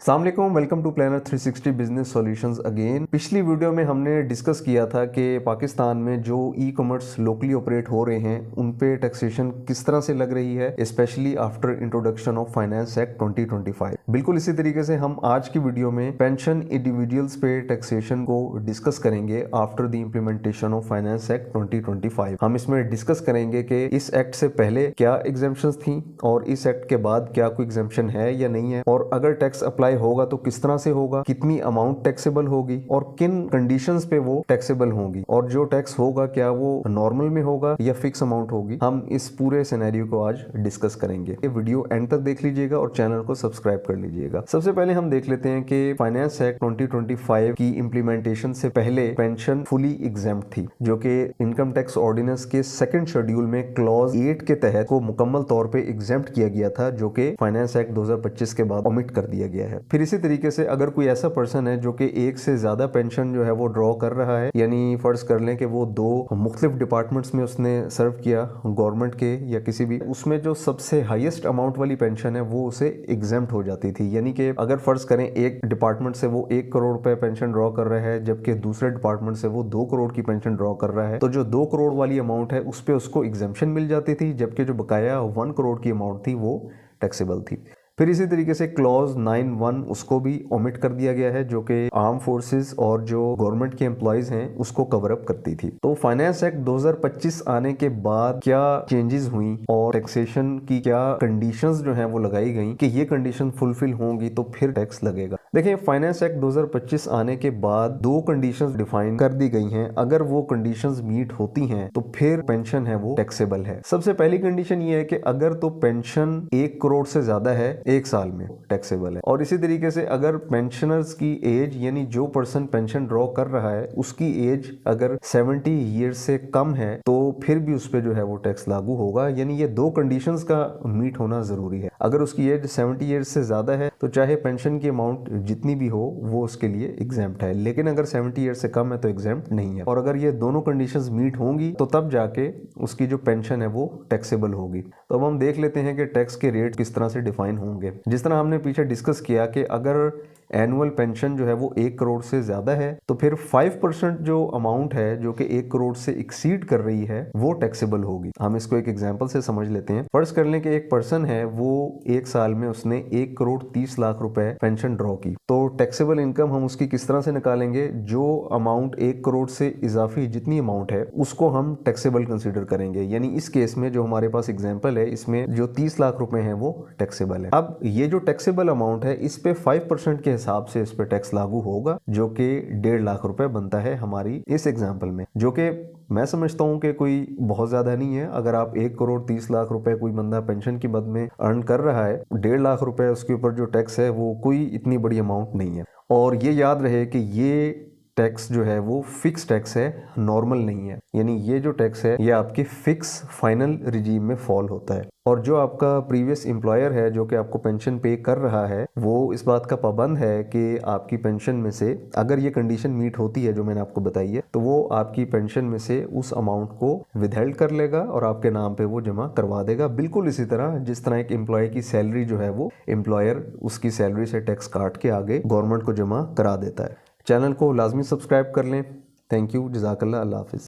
अस्सलाम वालेकुम, welcome to planner 360 business solutions again. पिछली वीडियो में हमने डिस्कस किया था कि पाकिस्तान में जो ई कॉमर्स लोकली ऑपरेट हो रहे हैं उन पे टैक्सेशन किस तरह से लग रही है, specially after introduction of finance act 2025। बिल्कुल इसी तरीके से हम आज की वीडियो में पेंशन इंडिविजुअल्स पे टैक्सेशन को डिस्कस करेंगे after the implementation of finance act 2025। हम इसमें डिस्कस करेंगे कि इस एक्ट से पहले क्या एग्जेम्पशंस थी और इस एक्ट के बाद क्या कोई एग्जेम्पशन है या नहीं है, और अगर टैक्स अप्लाई होगा तो किस तरह से होगा, कितनी अमाउंट टैक्सेबल होगी और किन कंडीशंस पे वो टैक्सेबल होगी, और जो टैक्स होगा क्या वो नॉर्मल में होगा या फिक्स अमाउंट होगी। हम इस पूरे सिनेरियो को आज डिस्कस करेंगे। ये वीडियो एंड तक देख लीजिएगा और चैनल को सब्सक्राइब कर लीजिएगा। सबसे पहले हम देख लेते हैं कि फाइनेंस एक्ट 2025 की इम्प्लीमेंटेशन से पहले पेंशन फुली एग्जेम्प्ट थी, जो कि इनकम टैक्स ऑर्डिनेंस के सेकंड शेड्यूल में क्लॉज 8 के तहत को मुकम्मल तौर पे एग्जेम्प्ट किया गया था, जो कि फाइनेंस एक्ट 2025 के बाद ओमिट कर दिया गया है। फिर इसी तरीके से अगर कोई ऐसा पर्सन है जो कि एक से ज्यादा पेंशन जो है वो ड्रॉ कर रहा है, यानी फर्ज कर लें कि वो दो मुख्तलिफ डिपार्टमेंट्स में उसने सर्व किया, गवर्नमेंट के या किसी भी, उसमें जो सबसे हाईएस्ट अमाउंट वाली पेंशन है वो उसे एग्जेम्प्ट हो जाती थी। यानी कि अगर फर्ज करें एक डिपार्टमेंट से वो 1 करोड़ रुपए पेंशन ड्रॉ कर रहा है, जबकि दूसरे डिपार्टमेंट से वो 2 करोड़ की पेंशन ड्रॉ कर रहा है, तो जो 2 करोड़ वाली अमाउंट है उस पर उसको एग्जेम्पशन मिल जाती थी, जबकि जो बकाया 1 करोड़ की अमाउंट थी वो टैक्सेबल थी। फिर इसी तरीके से क्लॉज 9(1) उसको भी ओमिट कर दिया गया है, जो कि आर्म फोर्सेस और जो गवर्नमेंट के एम्प्लॉयज हैं उसको कवर अप करती थी। तो फाइनेंस एक्ट 2025 आने के बाद क्या चेंजेस हुई और टैक्सेशन की क्या कंडीशंस जो हैं वो लगाई गई कि ये कंडीशन फुलफिल होंगी तो फिर टैक्स लगेगा। देखिए, फाइनेंस एक्ट 2025 आने के बाद 2 कंडीशंस डिफाइन कर दी गई हैं। अगर वो कंडीशंस मीट होती हैं तो फिर पेंशन है वो टैक्सेबल है। सबसे पहली कंडीशन ये है कि अगर तो पेंशन 1 करोड़ से ज्यादा है 1 साल में, टैक्सेबल है। और इसी तरीके से अगर पेंशनर्स की एज, यानी जो पर्सन पेंशन ड्रॉ कर रहा है उसकी एज अगर 70 ईयर्स से कम है तो फिर भी उस पर जो है वो टैक्स लागू होगा। यानी ये 2 कंडीशंस का मीट होना जरूरी है। अगर उसकी एज 70 ईयर्स से ज्यादा है तो चाहे पेंशन की अमाउंट जितनी भी हो वो उसके लिए एग्जेम्प्ट है, लेकिन अगर 70 ईयर्स से कम है तो एग्जेम्प्ट नहीं है। और अगर ये दोनों कंडीशंस मीट होंगी तो तब जाके उसकी जो पेंशन है वो टैक्सेबल होगी। तो अब हम देख लेते हैं कि टैक्स के रेट किस तरह से डिफाइन होंगे। जिस तरह हमने पीछे डिस्कस किया कि अगर एनुअल पेंशन जो है वो 1 करोड़ से ज्यादा है तो फिर 5% जो अमाउंट है जो कि 1 करोड़ से एक्सीड कर रही है वो टैक्सेबल होगी। हम इसको एक एग्जांपल से समझ लेते हैं। फर्ज कर लें कि एक पर्सन है, वो 1 साल में उसने 1 करोड़ 30 लाख रुपए पेंशन ड्रॉ की, तो टैक्सेबल इनकम हम उसकी किस तरह से निकालेंगे? जो अमाउंट 1 करोड़ से इजाफी जितनी अमाउंट है उसको हम टैक्सेबल कंसिडर करेंगे। यानी इस केस में जो हमारे पास एग्जाम्पल है इसमें जो 30 लाख रुपए हैं वो टैक्सेबल है। अब ये जो टैक्सेबल अमाउंट है इस पे 5% के हिसाब से इस पे टैक्स लागू होगा, जो कि 1.5 लाख रुपए बनता है हमारी इस एग्जाम्पल में, जो कि मैं समझता हूं कि कोई बहुत ज्यादा नहीं है। अगर आप 1 करोड़ 30 लाख रुपए कोई बंदा पेंशन की मद में अर्न कर रहा है, 1.5 लाख रुपए उसके ऊपर जो टैक्स है वो कोई इतनी बड़ी अमाउंट नहीं है। और ये याद रहे कि ये टैक्स जो है वो फिक्स टैक्स है, नॉर्मल नहीं है। यानी ये जो टैक्स है ये आपकी फिक्स फाइनल रिजीम में फॉल होता है। और जो आपका प्रीवियस एम्प्लॉयर है जो कि आपको पेंशन पे कर रहा है वो इस बात का पाबंद है कि आपकी पेंशन में से अगर ये कंडीशन मीट होती है जो मैंने आपको बताई है तो वो आपकी पेंशन में से उस अमाउंट को विदहेल्ड कर लेगा और आपके नाम पे वो जमा करवा देगा। बिल्कुल इसी तरह जिस तरह एक एम्प्लॉय की सैलरी जो है वो एम्प्लॉयर उसकी सैलरी से टैक्स काट के आगे गवर्नमेंट को जमा करा देता है। चैनल को लाजमी सब्सक्राइब कर लें। थैंक यू, जज़ाकल्लाह, अल्लाह हाफिज़।